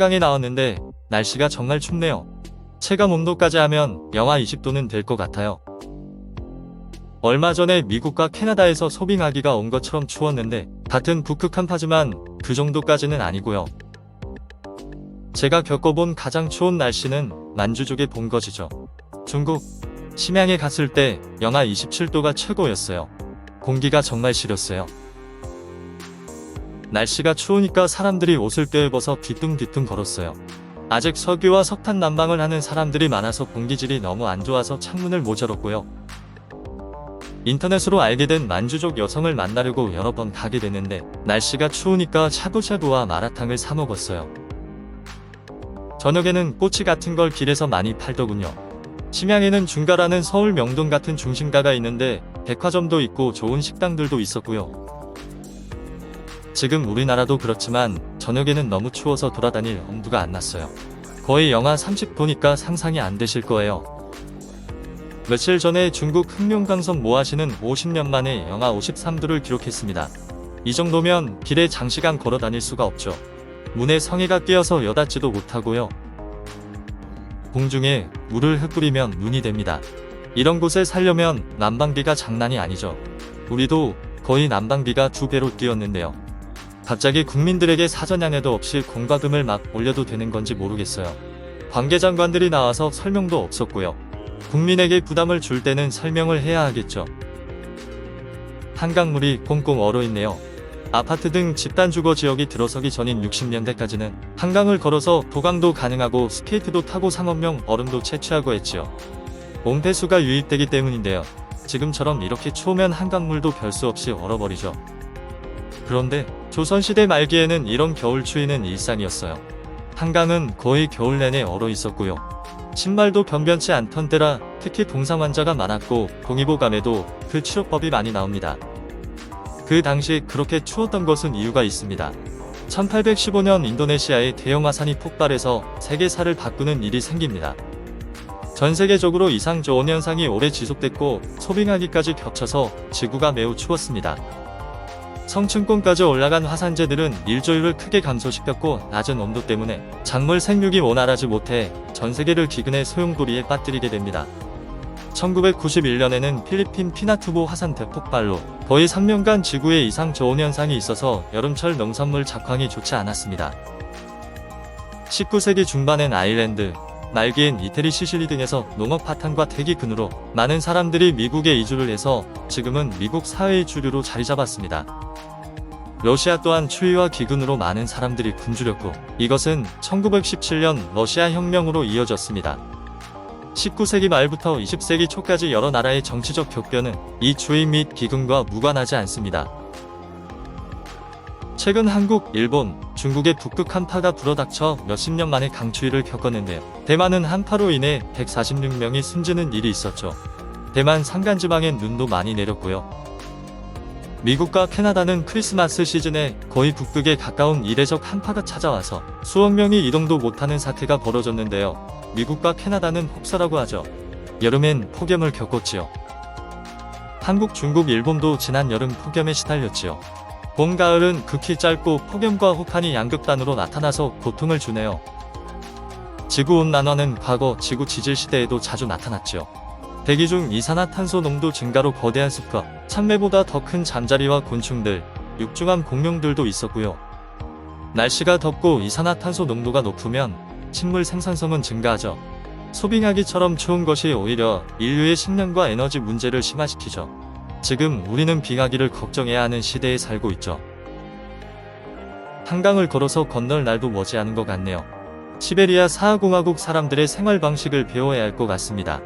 한강에 나왔는데 날씨가 정말 춥네요. 체감 온도까지 하면 영하 20도는 될 것 같아요. 얼마 전에 미국과 캐나다에서 소빙하기가 온 것처럼 추웠는데 같은 북극 한파지만 그 정도까지는 아니고요. 제가 겪어본 가장 추운 날씨는 만주족의 본거지죠. 중국 심양에 갔을 때 영하 27도가 최고였어요. 공기가 정말 시렸어요. 날씨가 추우니까 사람들이 옷을 껴입어서 뒤뚱뒤뚱 걸었어요. 아직 석유와 석탄 난방을 하는 사람들이 많아서 공기질이 너무 안 좋아서 창문을 못 열었고요. 인터넷으로 알게 된 만주족 여성을 만나려고 여러 번 가게 됐는데 날씨가 추우니까 샤브샤브와 마라탕을 사 먹었어요. 저녁에는 꼬치 같은 걸 길에서 많이 팔더군요. 심양에는 중가라는 서울 명동 같은 중심가가 있는데 백화점도 있고 좋은 식당들도 있었고요. 지금 우리나라도 그렇지만 저녁에는 너무 추워서 돌아다닐 엄두가 안 났어요. 거의 영하 30도니까 상상이 안 되실 거예요. 며칠 전에 중국 흑룡강섬 모아시는 50년 만에 영하 53도를 기록했습니다. 이 정도면 길에 장시간 걸어 다닐 수가 없죠. 문에 성에가 끼어서 여닫지도 못하고요. 공중에 물을 흩뿌리면 눈이 됩니다. 이런 곳에 살려면 난방비가 장난이 아니죠. 우리도 거의 난방비가 2배로 뛰었는데요. 갑자기 국민들에게 사전양해도 없이 공과금을 막 올려도 되는 건지 모르겠어요. 관계장관들이 나와서 설명도 없었고요. 국민에게 부담을 줄 때는 설명을 해야 하겠죠. 한강물이 꽁꽁 얼어있네요. 아파트 등 집단 주거 지역이 들어서기 전인 60년대까지는 한강을 걸어서 도강도 가능하고 스케이트도 타고 상업용 얼음도 채취하고 했지요. 온폐수가 유입되기 때문인데요. 지금처럼 이렇게 추우면 한강물도 별 수 없이 얼어버리죠. 그런데 조선시대 말기에는 이런 겨울 추위는 일상이었어요. 한강은 거의 겨울 내내 얼어 있었고요. 신발도 변변치 않던 때라 특히 동상 환자가 많았고 동의보감에도 그 치료법이 많이 나옵니다. 그 당시 그렇게 추웠던 것은 이유가 있습니다. 1815년 인도네시아의 대형 화산이 폭발해서 세계사를 바꾸는 일이 생깁니다. 전 세계적으로 이상저온 현상이 오래 지속됐고 소빙하기까지 겹쳐서 지구가 매우 추웠습니다. 성층권까지 올라간 화산재들은 일조율을 크게 감소시켰고 낮은 온도 때문에 작물 생육이 원활하지 못해 전세계를 기근의 소용돌이에 빠뜨리게 됩니다. 1991년에는 필리핀 피나투보 화산 대폭발로 거의 3년간 지구에 이상 저온 현상이 있어서 여름철 농산물 작황이 좋지 않았습니다. 19세기 중반엔 아일랜드, 말기엔 이태리 시실리 등에서 농업 파탄과 대기근으로 많은 사람들이 미국에 이주를 해서 지금은 미국 사회의 주류로 자리 잡았습니다. 러시아 또한 추위와 기근으로 많은 사람들이 굶주렸고 이것은 1917년 러시아 혁명으로 이어졌습니다. 19세기 말부터 20세기 초까지 여러 나라의 정치적 격변은 이 추위 및 기근과 무관하지 않습니다. 최근 한국, 일본, 중국의 북극 한파가 불어닥쳐 몇십 년 만에 강추위를 겪었는데요. 대만은 한파로 인해 146명이 숨지는 일이 있었죠. 대만 산간지방엔 눈도 많이 내렸고요. 미국과 캐나다는 크리스마스 시즌에 거의 북극에 가까운 이례적 한파가 찾아와서 수억 명이 이동도 못하는 사태가 벌어졌는데요. 미국과 캐나다는 혹서라고 하죠. 여름엔 폭염을 겪었지요. 한국, 중국, 일본도 지난 여름 폭염에 시달렸지요. 봄, 가을은 극히 짧고 폭염과 혹한이 양극단으로 나타나서 고통을 주네요. 지구온난화는 과거 지구 지질 시대에도 자주 나타났지요. 대기 중 이산화탄소 농도 증가로 거대한 숲과 참매보다 더 큰 잠자리와 곤충들, 육중한 공룡들도 있었고요. 날씨가 덥고 이산화탄소 농도가 높으면 식물 생산성은 증가하죠. 소빙하기처럼 추운 것이 오히려 인류의 식량과 에너지 문제를 심화시키죠. 지금 우리는 빙하기를 걱정해야 하는 시대에 살고 있죠. 한강을 걸어서 건널 날도 머지않은 것 같네요. 시베리아 사하공화국 사람들의 생활 방식을 배워야 할 것 같습니다.